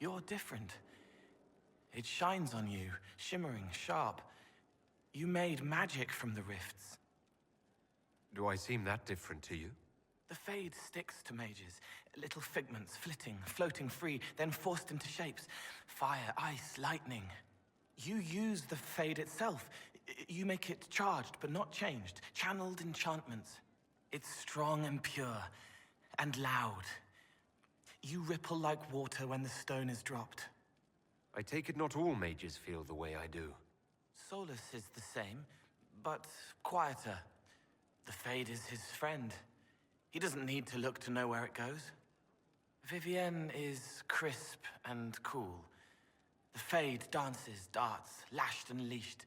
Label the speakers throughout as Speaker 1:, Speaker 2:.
Speaker 1: You're different. It shines on you, shimmering, sharp. You made magic from the rifts.
Speaker 2: Do I seem that different to you?
Speaker 1: The Fade sticks to mages. Little figments, flitting, floating free, then forced into shapes. Fire, ice, lightning. You use the Fade itself. You make it charged, but not changed. Channeled enchantments. It's strong and pure, and loud. You ripple like water when the stone is dropped.
Speaker 2: I take it not all mages feel the way I do.
Speaker 1: Solus is the same, but quieter. The Fade is his friend. He doesn't need to look to know where it goes. Vivienne is crisp and cool. The Fade dances, darts, lashed and leashed.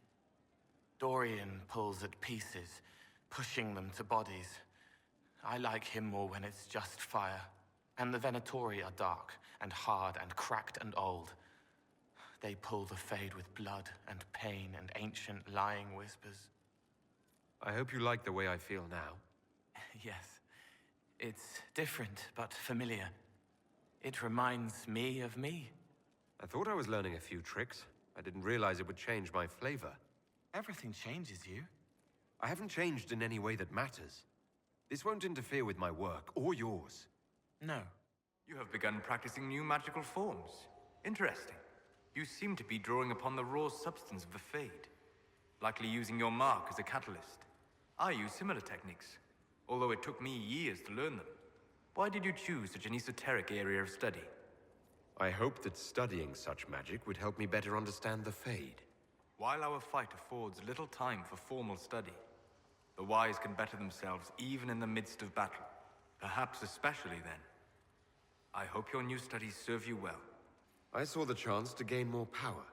Speaker 1: Dorian pulls at pieces, pushing them to bodies. I like him more when it's just fire. And the Venatori are dark and hard and cracked and old. They pull the Fade with blood and pain and ancient lying whispers.
Speaker 2: I hope you like the way I feel now.
Speaker 1: Yes. It's different, but familiar. It reminds me of me.
Speaker 2: I thought I was learning a few tricks. I didn't realize it would change my flavor.
Speaker 1: Everything changes you.
Speaker 2: I haven't changed in any way that matters. This won't interfere with my work, or yours.
Speaker 1: No.
Speaker 3: You have begun practicing new magical forms. Interesting. You seem to be drawing upon the raw substance of the Fade. Likely using your mark as a catalyst. I use similar techniques, although it took me years to learn them. Why did you choose such an esoteric area of study?
Speaker 2: I hoped that studying such magic would help me better understand the Fade.
Speaker 3: While our fight affords little time for formal study, the wise can better themselves even in the midst of battle. Perhaps especially then. I hope your new studies serve you well.
Speaker 2: I saw the chance to gain more power.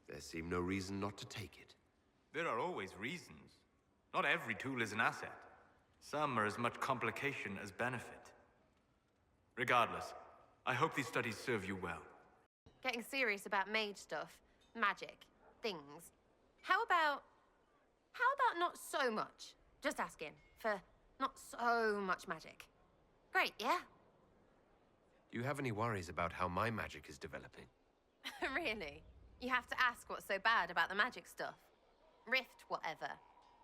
Speaker 2: There seemed no reason not to take it.
Speaker 3: There are always reasons. Not every tool is an asset. Some are as much complication as benefit. Regardless, I hope these studies serve you well.
Speaker 4: Getting serious about mage stuff, magic, things. How about not so much? Just asking for not so much magic. Great, yeah?
Speaker 2: Do you have any worries about how my magic is developing?
Speaker 4: Really? You have to ask what's so bad about the magic stuff. Rift, whatever.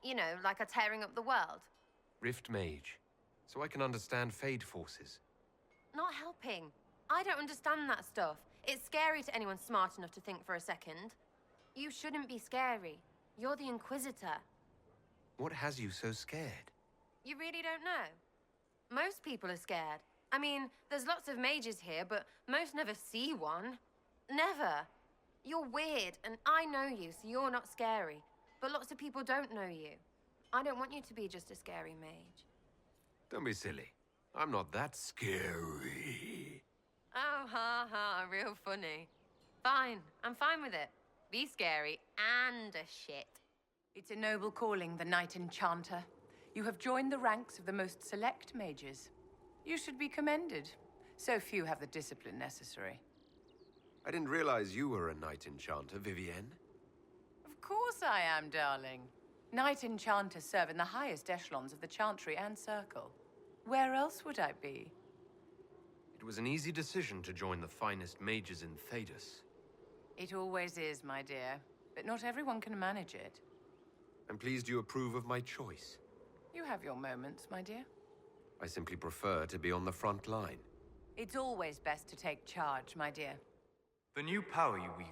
Speaker 4: You know, like a tearing up the world.
Speaker 2: Rift Mage, so I can understand Fade forces.
Speaker 4: Not helping. I don't understand that stuff. It's scary to anyone smart enough to think for a second. You shouldn't be scary. You're the Inquisitor.
Speaker 2: What has you so scared?
Speaker 4: You really don't know? Most people are scared. I mean, there's lots of mages here, but most never see one. Never. You're weird, and I know you, so you're not scary. But lots of people don't know you. I don't want you to be just a scary mage.
Speaker 2: Don't be silly. I'm not that scary.
Speaker 4: Oh, ha ha, real funny. Fine, I'm fine with it. Be scary and a shit.
Speaker 5: It's a noble calling, the Knight Enchanter. You have joined the ranks of the most select mages. You should be commended. So few have the discipline necessary.
Speaker 2: I didn't realize you were a Knight Enchanter, Vivienne.
Speaker 5: Of course I am, darling. Knight Enchanters serve in the highest echelons of the Chantry and Circle. Where else would I be?
Speaker 2: It was an easy decision to join the finest mages in Thedas.
Speaker 5: It always is, my dear. But not everyone can manage it.
Speaker 2: I'm pleased you approve of my choice.
Speaker 5: You have your moments, my dear.
Speaker 2: I simply prefer to be on the front line.
Speaker 5: It's always best to take charge, my dear.
Speaker 3: The new power you wield.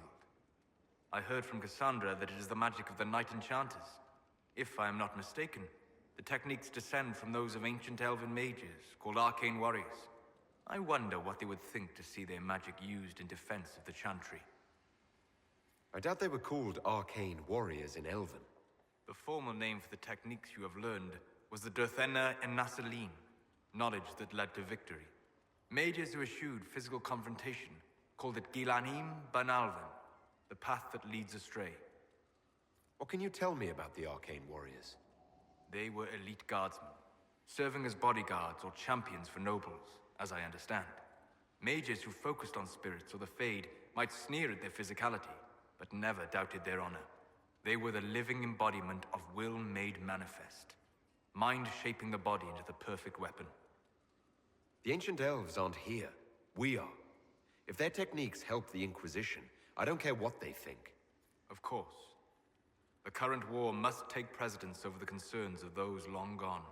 Speaker 3: I heard from Cassandra that it is the magic of the Knight Enchanters. If I am not mistaken, the techniques descend from those of ancient elven mages, called arcane warriors. I wonder what they would think to see their magic used in defense of the Chantry.
Speaker 2: I doubt they were called arcane warriors in Elven.
Speaker 3: The formal name for the techniques you have learned was the Durthena and Nassaline, knowledge that led to victory. Mages who eschewed physical confrontation called it Gilanim Banalvan, the path that leads astray.
Speaker 2: What can you tell me about the arcane warriors?
Speaker 3: They were elite guardsmen, serving as bodyguards or champions for nobles, as I understand. Mages who focused on spirits or the Fade might sneer at their physicality, but never doubted their honor. They were the living embodiment of will made manifest. Mind shaping the body into the perfect weapon.
Speaker 2: The ancient elves aren't here. We are. If their techniques help the Inquisition, I don't care what they think.
Speaker 3: Of course. The current war must take precedence over the concerns of those long gone.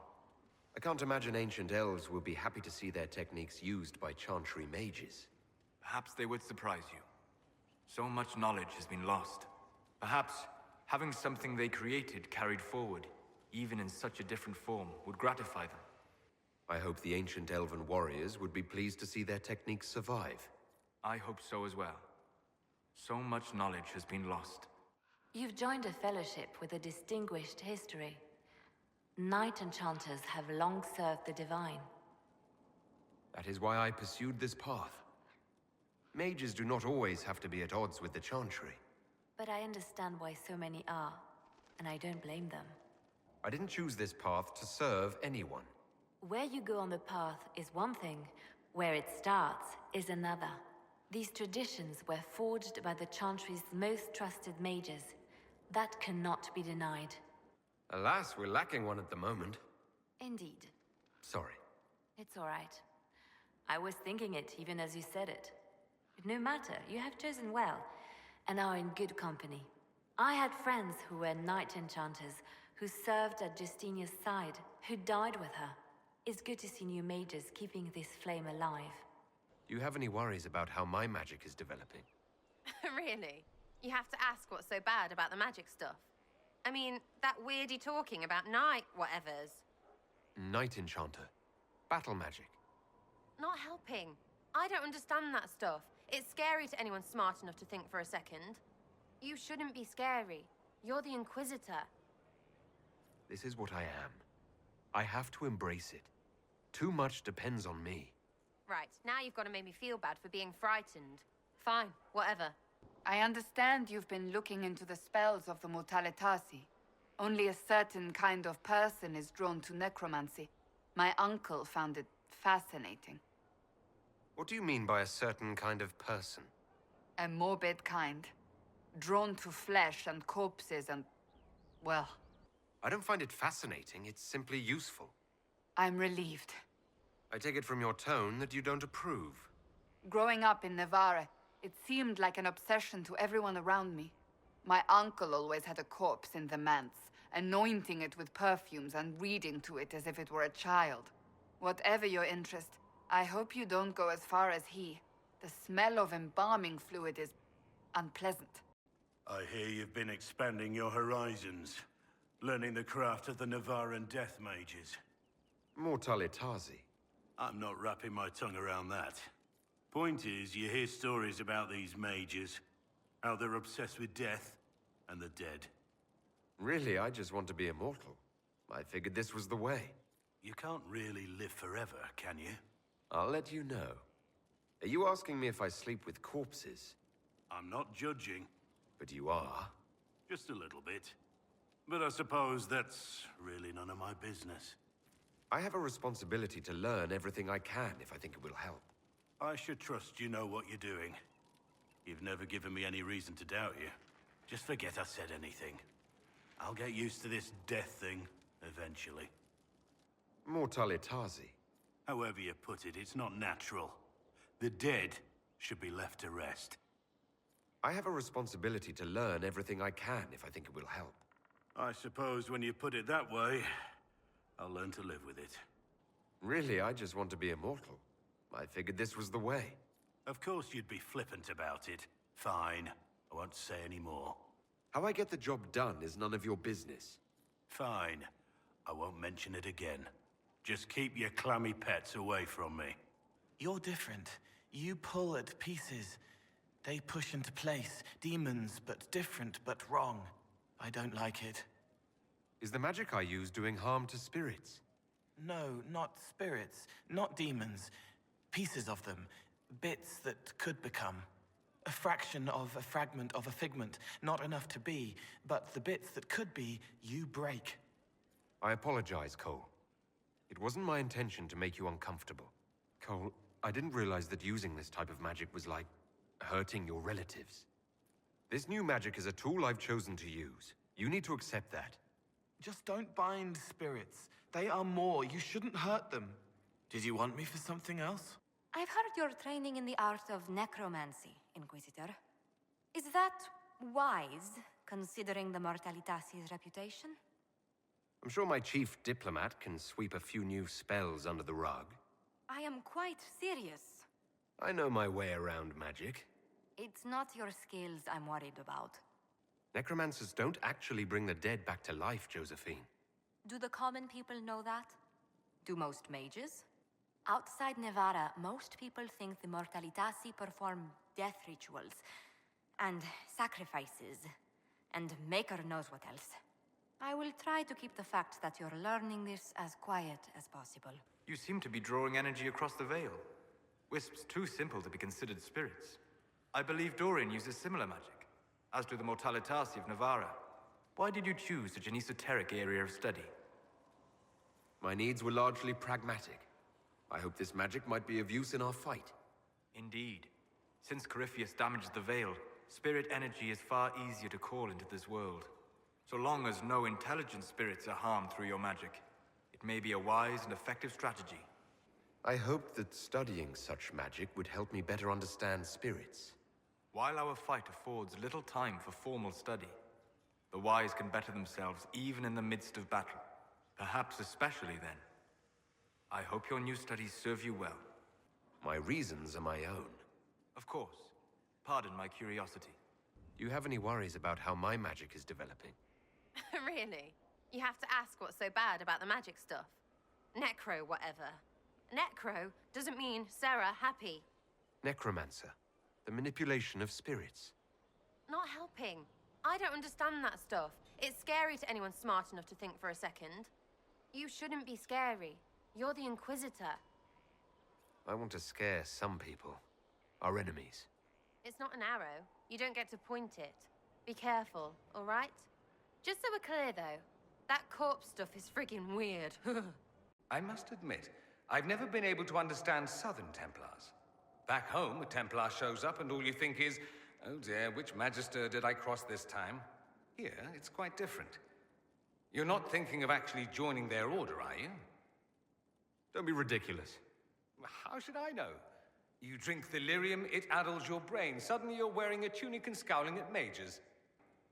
Speaker 2: I can't imagine ancient elves will be happy to see their techniques used by Chantry mages.
Speaker 3: Perhaps they would surprise you. So much knowledge has been lost. Perhaps having something they created carried forward, even in such a different form, would gratify them.
Speaker 2: I hope the ancient elven warriors would be pleased to see their techniques survive.
Speaker 3: I hope so as well. So much knowledge has been lost.
Speaker 6: You've joined a fellowship with a distinguished history. Knight Enchanters have long served the Divine.
Speaker 2: That is why I pursued this path. Mages do not always have to be at odds with the Chantry.
Speaker 6: But I understand why so many are, and I don't blame them.
Speaker 2: I didn't choose this path to serve anyone.
Speaker 6: Where you go on the path is one thing, where it starts is another. These traditions were forged by the Chantry's most trusted mages. That cannot be denied.
Speaker 2: Alas, we're lacking one at the moment.
Speaker 6: Indeed.
Speaker 2: Sorry.
Speaker 6: It's all right. I was thinking it even as you said it. But no matter, you have chosen well, and are in good company. I had friends who were Knight Enchanters, who served at Justinia's side, who died with her. It's good to see new mages keeping this flame alive.
Speaker 2: Do you have any worries about how my magic is developing?
Speaker 4: Really? You have to ask what's so bad about the magic stuff. I mean, that weirdy talking about night whatevers.
Speaker 2: Knight Enchanter. Battle magic.
Speaker 4: Not helping. I don't understand that stuff. It's scary to anyone smart enough to think for a second. You shouldn't be scary. You're the Inquisitor.
Speaker 2: This is what I am. I have to embrace it. Too much depends on me.
Speaker 4: Right, now you've got to make me feel bad for being frightened. Fine, whatever.
Speaker 7: I understand you've been looking into the spells of the Mortalitasi. Only a certain kind of person is drawn to necromancy. My uncle found it fascinating.
Speaker 2: What do you mean by a certain kind of person?
Speaker 7: A morbid kind. Drawn to flesh and corpses and... well,
Speaker 2: I don't find it fascinating, it's simply useful.
Speaker 7: I'm relieved.
Speaker 2: I take it from your tone that you don't approve.
Speaker 7: Growing up in Navarre, it seemed like an obsession to everyone around me. My uncle always had a corpse in the manse, anointing it with perfumes and reading to it as if it were a child. Whatever your interest, I hope you don't go as far as he. The smell of embalming fluid is unpleasant.
Speaker 8: I hear you've been expanding your horizons, learning the craft of the Navarran death mages.
Speaker 2: Mortalitasi.
Speaker 8: I'm not wrapping my tongue around that. Point is, you hear stories about these mages, how they're obsessed with death and the dead.
Speaker 2: Really, I just want to be immortal. I figured this was the way.
Speaker 8: You can't really live forever, can you?
Speaker 2: I'll let you know. Are you asking me if I sleep with corpses?
Speaker 8: I'm not judging,
Speaker 2: But you are.
Speaker 8: just a little bit. But I suppose that's really none of my business.
Speaker 2: I have a responsibility to learn everything I can if I think it will help.
Speaker 8: I should trust you know what you're doing. You've never given me any reason to doubt you. Just forget I said anything. I'll get used to this death thing, eventually.
Speaker 2: Mortalitasi.
Speaker 8: However you put it, it's not natural. The dead should be left to rest.
Speaker 2: I have a responsibility to learn everything I can if I think it will help.
Speaker 8: I suppose when you put it that way, I'll learn to live with it.
Speaker 2: Really, I just want to be immortal. I figured this was the way.
Speaker 8: Of course you'd be flippant about it. Fine. I won't say any more.
Speaker 2: How I get the job done is none of your business.
Speaker 8: Fine. I won't mention it again. Just keep your clammy pets away from me.
Speaker 1: You're different. You pull at pieces. They push into place. Demons, but different, but wrong. I don't like it.
Speaker 2: Is the magic I use doing harm to spirits?
Speaker 1: No, not spirits, not demons. Pieces of them. Bits that could become. A fraction of a fragment of a figment. Not enough to be, but the bits that could be, you break.
Speaker 2: I apologize, Cole. It wasn't my intention to make you uncomfortable. Cole, I didn't realize that using this type of magic was like hurting your relatives. This new magic is a tool I've chosen to use. You need to accept that.
Speaker 1: Just don't bind spirits. They are more. You shouldn't hurt them. Did you want me for something else?
Speaker 6: I've heard you're training in the art of necromancy, Inquisitor. Is that wise, considering the Mortalitasi's reputation?
Speaker 2: I'm sure my chief diplomat can sweep a few new spells under the rug.
Speaker 6: I am quite serious.
Speaker 2: I know my way around magic.
Speaker 6: It's not your skills I'm worried about.
Speaker 2: Necromancers don't actually bring the dead back to life, Josephine.
Speaker 6: Do the common people know that? Do most mages? Outside Nevada, most people think the Mortalitasi perform death rituals, and sacrifices, and Maker knows what else. I will try to keep the fact that you're learning this as quiet as possible.
Speaker 3: You seem to be drawing energy across the veil. Wisps too simple to be considered spirits. I believe Dorian uses similar magic, as do the Mortalitasi of Navarra. Why did you choose such an esoteric area of study?
Speaker 2: My needs were largely pragmatic. I hope this magic might be of use in our fight.
Speaker 3: Indeed. Since Corypheus damaged the veil, spirit energy is far easier to call into this world. So long as no intelligent spirits are harmed through your magic, it may be a wise and effective strategy.
Speaker 2: I hoped that studying such magic would help me better understand spirits.
Speaker 3: While our fight affords little time for formal study, the wise can better themselves even in the midst of battle. Perhaps especially then. I hope your new studies serve you well.
Speaker 2: My reasons are my own.
Speaker 3: Of course. Pardon my curiosity.
Speaker 2: Do you have any worries about how my magic is developing?
Speaker 4: Really? You have to ask what's so bad about the magic stuff. Necro whatever. Necro doesn't mean Sarah happy.
Speaker 2: Necromancer. The manipulation of spirits.
Speaker 4: Not helping. I don't understand that stuff. It's scary to anyone smart enough to think for a second. You shouldn't be scary. You're the Inquisitor.
Speaker 2: I want to scare some people. Our enemies.
Speaker 4: It's not an arrow. You don't get to point it. Be careful, all right? Just so we're clear, though, that corpse stuff is friggin' weird.
Speaker 9: I must admit, I've never been able to understand Southern Templars. Back home, a Templar shows up and all you think is, oh dear, which Magister did I cross this time? Here, it's quite different. You're not thinking of actually joining their order, are you?
Speaker 2: Don't be ridiculous.
Speaker 9: How should I know? You drink delirium, it addles your brain. Suddenly you're wearing a tunic and scowling at mages.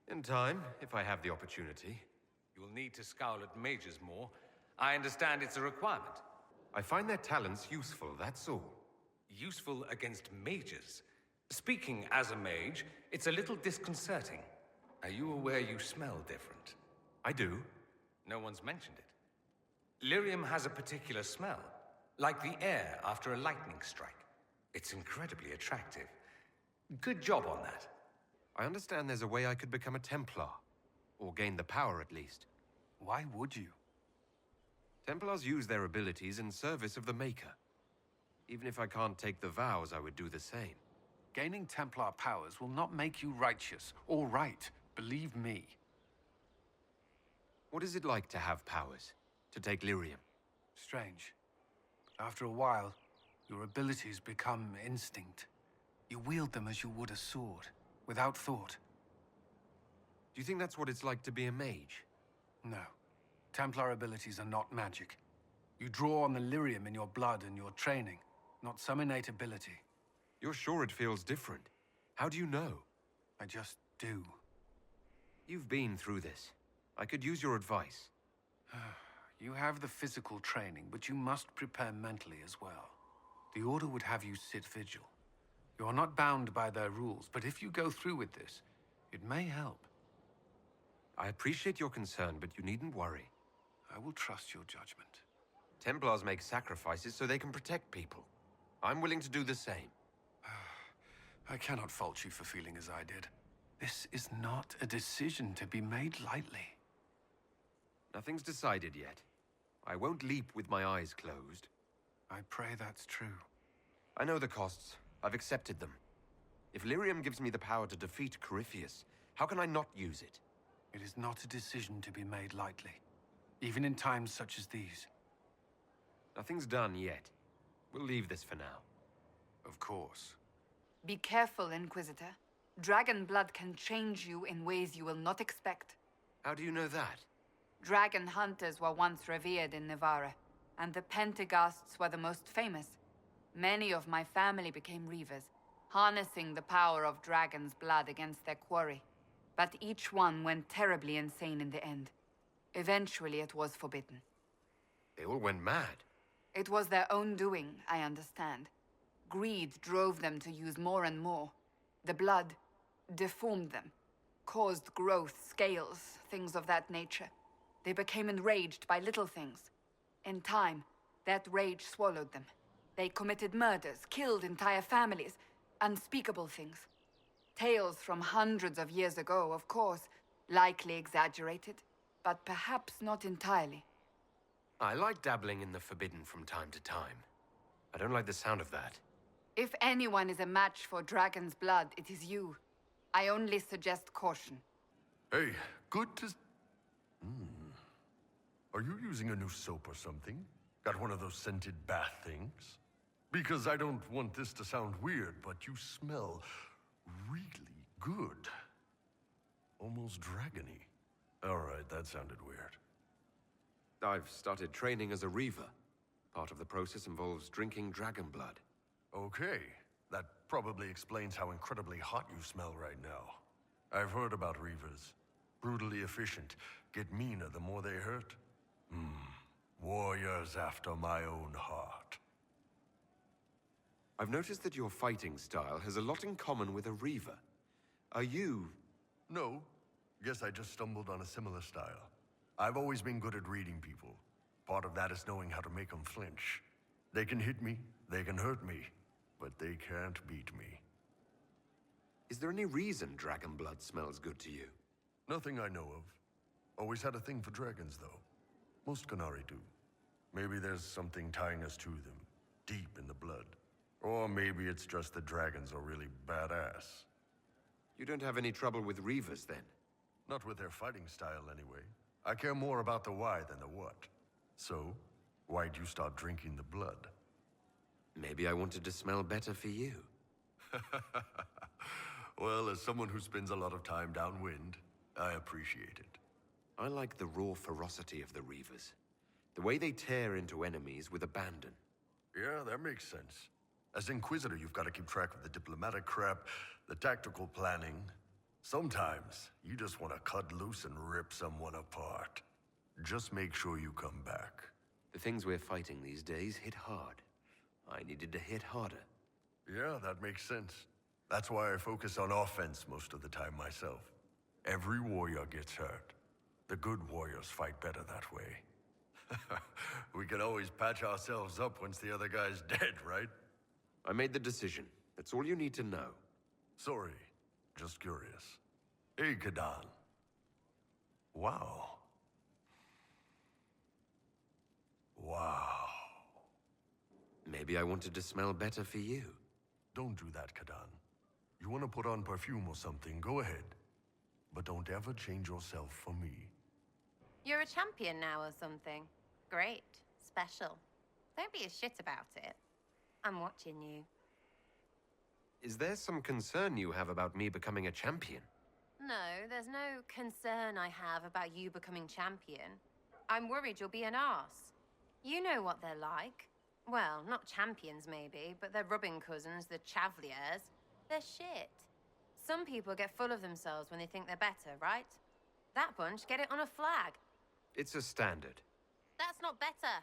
Speaker 2: In time, if I have the opportunity.
Speaker 9: You'll need to scowl at mages more. I understand it's a requirement.
Speaker 2: I find their talents useful, that's all.
Speaker 9: Useful against mages. Speaking as a mage, it's a little disconcerting. Are you aware you smell different?
Speaker 2: I do.
Speaker 9: No one's mentioned it. Lyrium has a particular smell, like the air after a lightning strike. It's incredibly attractive. Good job on that.
Speaker 2: I understand there's a way I could become a Templar. Or gain the power, at least.
Speaker 10: Why would you?
Speaker 2: Templars use their abilities in service of the Maker. Even if I can't take the vows, I would do the same.
Speaker 10: Gaining Templar powers will not make you righteous or right. Believe me.
Speaker 2: What is it like to have powers? To take lyrium?
Speaker 10: Strange. But after a while, your abilities become instinct. You wield them as you would a sword, without thought.
Speaker 2: Do you think that's what it's like to be a mage?
Speaker 10: No. Templar abilities are not magic. You draw on the lyrium in your blood and your training, not some innate ability.
Speaker 2: You're sure it feels different? How do you know?
Speaker 10: I just do.
Speaker 2: You've been through this. I could use your advice.
Speaker 10: You have the physical training, but you must prepare mentally as well. The Order would have you sit vigil. You are not bound by their rules, but if you go through with this, it may help.
Speaker 2: I appreciate your concern, but you needn't worry.
Speaker 10: I will trust your judgment.
Speaker 2: Templars make sacrifices so they can protect people. I'm willing to do the same.
Speaker 10: I cannot fault you for feeling as I did. This is not a decision to be made lightly.
Speaker 2: Nothing's decided yet. I won't leap with my eyes closed.
Speaker 10: I pray that's true.
Speaker 2: I know the costs. I've accepted them. If lyrium gives me the power to defeat Corypheus, how can I not use it?
Speaker 10: It is not a decision to be made lightly, even in times such as these.
Speaker 2: Nothing's done yet. We'll leave this for now.
Speaker 10: Of course.
Speaker 7: Be careful, Inquisitor. Dragon blood can change you in ways you will not expect.
Speaker 2: How do you know that?
Speaker 7: Dragon hunters were once revered in Navarra, and the Pentaghasts were the most famous. Many of my family became Reavers, harnessing the power of dragon's blood against their quarry. But each one went terribly insane in the end. Eventually, it was forbidden.
Speaker 2: They all went mad.
Speaker 7: It was their own doing, I understand. Greed drove them to use more and more. The blood deformed them, caused growth, scales, things of that nature. They became enraged by little things. In time, that rage swallowed them. They committed murders, killed entire families, unspeakable things. Tales from hundreds of years ago, of course, likely exaggerated, but perhaps not entirely.
Speaker 2: I like dabbling in the forbidden from time to time. I don't like the sound of that.
Speaker 7: If anyone is a match for dragon's blood, it is you. I only suggest caution.
Speaker 11: Hey, good to... Are you using a new soap or something? Got one of those scented bath things? Because I don't want this to sound weird, but you smell really good. Almost dragony. All right, that sounded weird.
Speaker 2: I've started training as a Reaver. Part of the process involves drinking dragon blood.
Speaker 11: Okay, that probably explains how incredibly hot you smell right now. I've heard about Reavers. Brutally efficient, get meaner the more they hurt. Warriors after my own heart.
Speaker 2: I've noticed that your fighting style has a lot in common with a Reaver. Are you...
Speaker 11: No, guess I just stumbled on a similar style. I've always been good at reading people. Part of that is knowing how to make them flinch. They can hit me, they can hurt me, but they can't beat me.
Speaker 2: Is there any reason dragon blood smells good to you?
Speaker 11: Nothing I know of. Always had a thing for dragons, though. Most Qunari do. Maybe there's something tying us to them, deep in the blood. Or maybe it's just that dragons are really badass.
Speaker 2: You don't have any trouble with Reavers, then?
Speaker 11: Not with their fighting style, anyway. I care more about the why than the what. So, why'd you start drinking the blood?
Speaker 2: Maybe I wanted to smell better for you.
Speaker 11: Well, as someone who spends a lot of time downwind, I appreciate it.
Speaker 2: I like the raw ferocity of the Reavers. The way they tear into enemies with abandon.
Speaker 11: Yeah, that makes sense. As Inquisitor, you've got to keep track of the diplomatic crap, the tactical planning. Sometimes, you just want to cut loose and rip someone apart. Just make sure you come back.
Speaker 2: The things we're fighting these days hit hard. I needed to hit harder.
Speaker 11: Yeah, that makes sense. That's why I focus on offense most of the time myself. Every warrior gets hurt. The good warriors fight better that way. We can always patch ourselves up once the other guy's dead, right?
Speaker 2: I made the decision. That's all you need to know.
Speaker 11: Sorry, just curious. Hey, Kadan. Wow. Wow.
Speaker 2: Maybe I wanted to smell better for you.
Speaker 11: Don't do that, Kadan. You want to put on perfume or something, go ahead. But don't ever change yourself for me.
Speaker 4: You're a champion now or something. Great. Special. Don't be a shit about it. I'm watching you.
Speaker 2: Is there some concern you have about me becoming a champion?
Speaker 4: No, there's no concern I have about you becoming champion. I'm worried you'll be an arse. You know what they're like. Well, not champions maybe, but their rubbing cousins, the Chavaliers. They're shit. Some people get full of themselves when they think they're better, right? That bunch get it on a flag.
Speaker 2: It's a standard.
Speaker 4: That's not better.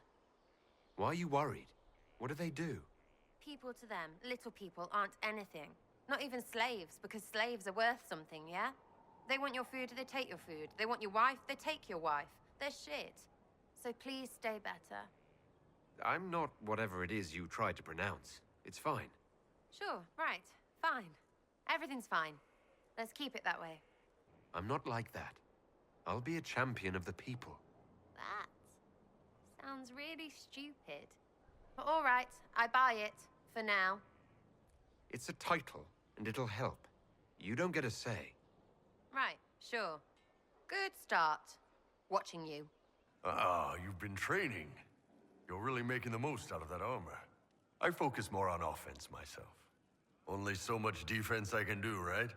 Speaker 2: Why are you worried? What do they do?
Speaker 4: People to them, little people, aren't anything. Not even slaves, because slaves are worth something, yeah? They want your food, they take your food. They want your wife, they take your wife. They're shit. So please stay better.
Speaker 2: I'm not whatever it is you tried to pronounce. It's fine.
Speaker 4: Sure, right. Fine. Everything's fine. Let's keep it that way.
Speaker 2: I'm not like that. I'll be a champion of the people.
Speaker 4: That sounds really stupid. But all right, I buy it. For now.
Speaker 2: It's a title, and it'll help. You don't get a say.
Speaker 4: Right, sure. Good start. Watching you.
Speaker 11: Ah, you've been training. You're really making the most out of that armor. I focus more on offense myself. Only so much defense I can do, right?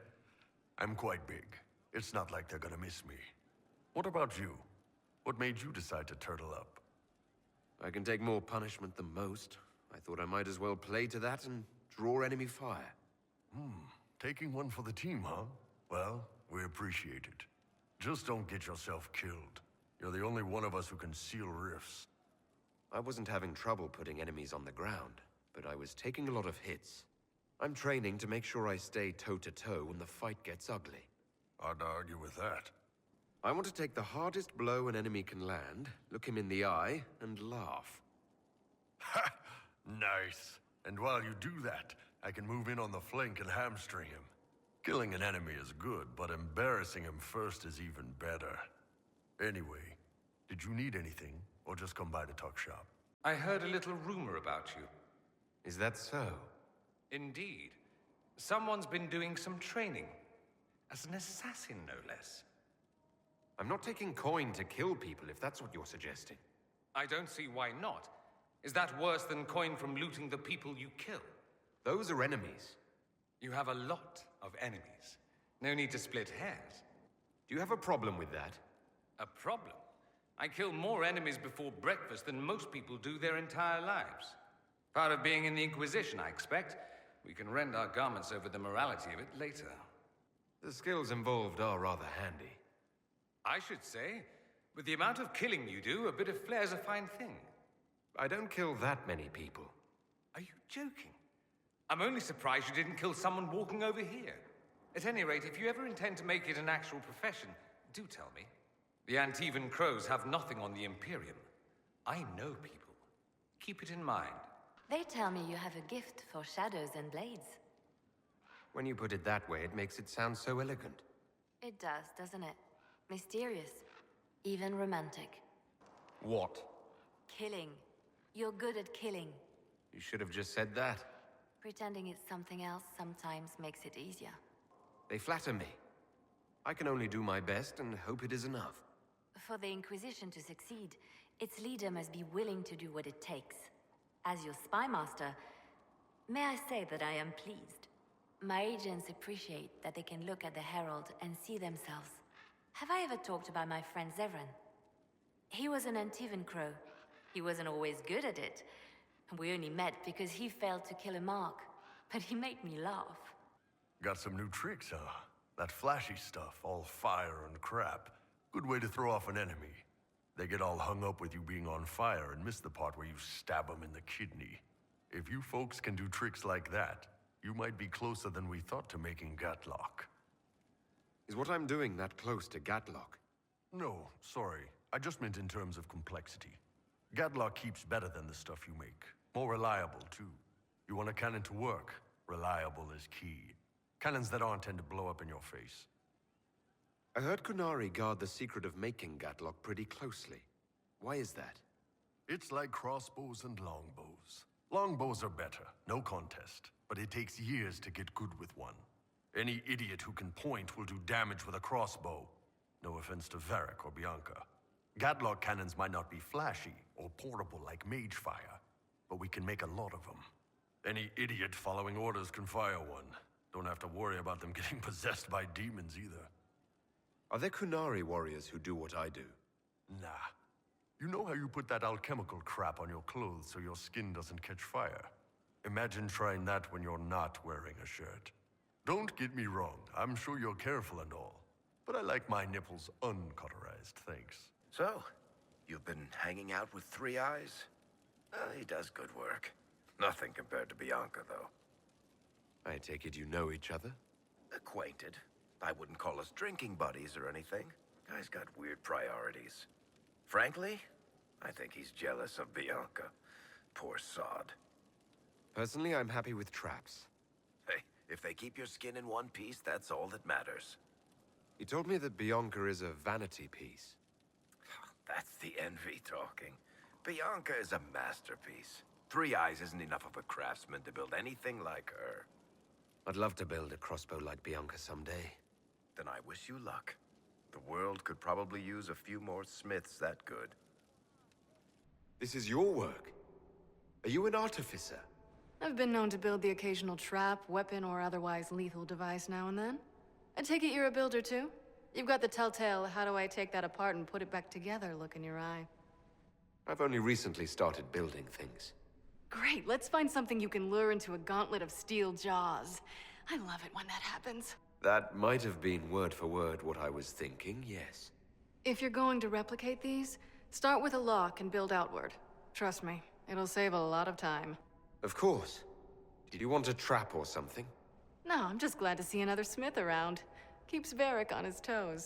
Speaker 11: I'm quite big. It's not like they're gonna miss me. What about you? What made you decide to turtle up?
Speaker 2: I can take more punishment than most. I thought I might as well play to that and draw enemy fire.
Speaker 11: Taking one for the team, huh? Well, we appreciate it. Just don't get yourself killed. You're the only one of us who can seal rifts.
Speaker 2: I wasn't having trouble putting enemies on the ground, but I was taking a lot of hits. I'm training to make sure I stay toe-to-toe when the fight gets ugly.
Speaker 11: Hard to argue with that.
Speaker 2: I want to take the hardest blow an enemy can land, look him in the eye, and laugh.
Speaker 11: Ha! Nice. And while you do that, I can move in on the flank and hamstring him. Killing an enemy is good, but embarrassing him first is even better. Anyway, did you need anything, or just come by to talk shop?
Speaker 9: I heard a little rumor about you.
Speaker 2: Is that so?
Speaker 9: Indeed. Someone's been doing some training. As an assassin, no less.
Speaker 2: I'm not taking coin to kill people, if that's what you're suggesting.
Speaker 9: I don't see why not. Is that worse than coin from looting the people you kill?
Speaker 2: Those are enemies.
Speaker 9: You have a lot of enemies. No need to split hairs.
Speaker 2: Do you have a problem with that?
Speaker 9: A problem? I kill more enemies before breakfast than most people do their entire lives. Part of being in the Inquisition, I expect. We can rend our garments over the morality of it later.
Speaker 2: The skills involved are rather handy.
Speaker 9: I should say, with the amount of killing you do, a bit of flair's a fine thing.
Speaker 2: I don't kill that many people.
Speaker 9: Are you joking? I'm only surprised you didn't kill someone walking over here. At any rate, if you ever intend to make it an actual profession, do tell me. The Antivan Crows have nothing on the Imperium. I know people. Keep it in mind.
Speaker 6: They tell me you have a gift for shadows and blades.
Speaker 2: When you put it that way, it makes it sound so elegant.
Speaker 6: It does, doesn't it? Mysterious. Even romantic.
Speaker 2: What?
Speaker 6: Killing. You're good at killing.
Speaker 2: You should have just said that.
Speaker 6: Pretending it's something else sometimes makes it easier.
Speaker 2: They flatter me. I can only do my best and hope it is enough.
Speaker 6: For the Inquisition to succeed, its leader must be willing to do what it takes. As your spy master, may I say that I am pleased. My agents appreciate that they can look at the Herald and see themselves. Have I ever talked about my friend Zevran? He was an Antivan Crow. He wasn't always good at it. We only met because he failed to kill a mark. But he made me laugh.
Speaker 11: Got some new tricks, huh? That flashy stuff, all fire and crap. Good way to throw off an enemy. They get all hung up with you being on fire and miss the part where you stab them in the kidney. If you folks can do tricks like that, you might be closer than we thought to making Gatlock.
Speaker 2: Is what I'm doing that close to Gatlock?
Speaker 11: No, sorry. I just meant in terms of complexity. Gatlock keeps better than the stuff you make. More reliable, too. You want a cannon to work? Reliable is key. Cannons that aren't tend to blow up in your face.
Speaker 2: I heard Kunari guard the secret of making Gatlock pretty closely. Why is that?
Speaker 11: It's like crossbows and longbows. Longbows are better, no contest. But it takes years to get good with one. Any idiot who can point will do damage with a crossbow. No offense to Varric or Bianca. Gatlock cannons might not be flashy or portable like Mage fire, but we can make a lot of them. Any idiot following orders can fire one. Don't have to worry about them getting possessed by demons either.
Speaker 2: Are there Kunari warriors who do what I do?
Speaker 11: Nah. You know how you put that alchemical crap on your clothes so your skin doesn't catch fire? Imagine trying that when you're not wearing a shirt. Don't get me wrong, I'm sure you're careful and all. But I like my nipples uncauterized, thanks.
Speaker 12: So, you've been hanging out with Three Eyes? He does good work. Nothing compared to Bianca, though.
Speaker 2: I take it you know each other?
Speaker 12: Acquainted. I wouldn't call us drinking buddies or anything. Guy's got weird priorities. Frankly, I think he's jealous of Bianca. Poor sod.
Speaker 2: Personally, I'm happy with traps.
Speaker 12: Hey, if they keep your skin in one piece, that's all that matters.
Speaker 2: He told me that Bianca is a vanity piece.
Speaker 12: That's the envy talking. Bianca is a masterpiece. Three Eyes isn't enough of a craftsman to build anything like her.
Speaker 2: I'd love to build a crossbow like Bianca someday.
Speaker 12: Then I wish you luck. The world could probably use a few more smiths that good.
Speaker 2: This is your work. Are you an artificer?
Speaker 13: I've been known to build the occasional trap, weapon, or otherwise lethal device now and then. I take it you're a builder too? You've got the telltale, how do I take that apart and put it back together look in your eye.
Speaker 2: I've only recently started building things.
Speaker 13: Great, let's find something you can lure into a gauntlet of steel jaws. I love it when that happens.
Speaker 2: That might have been word for word what I was thinking, yes.
Speaker 13: If you're going to replicate these, start with a lock and build outward. Trust me, it'll save a lot of time.
Speaker 2: Of course. Did you want a trap or something?
Speaker 13: No, I'm just glad to see another smith around. Keeps Varric on his toes.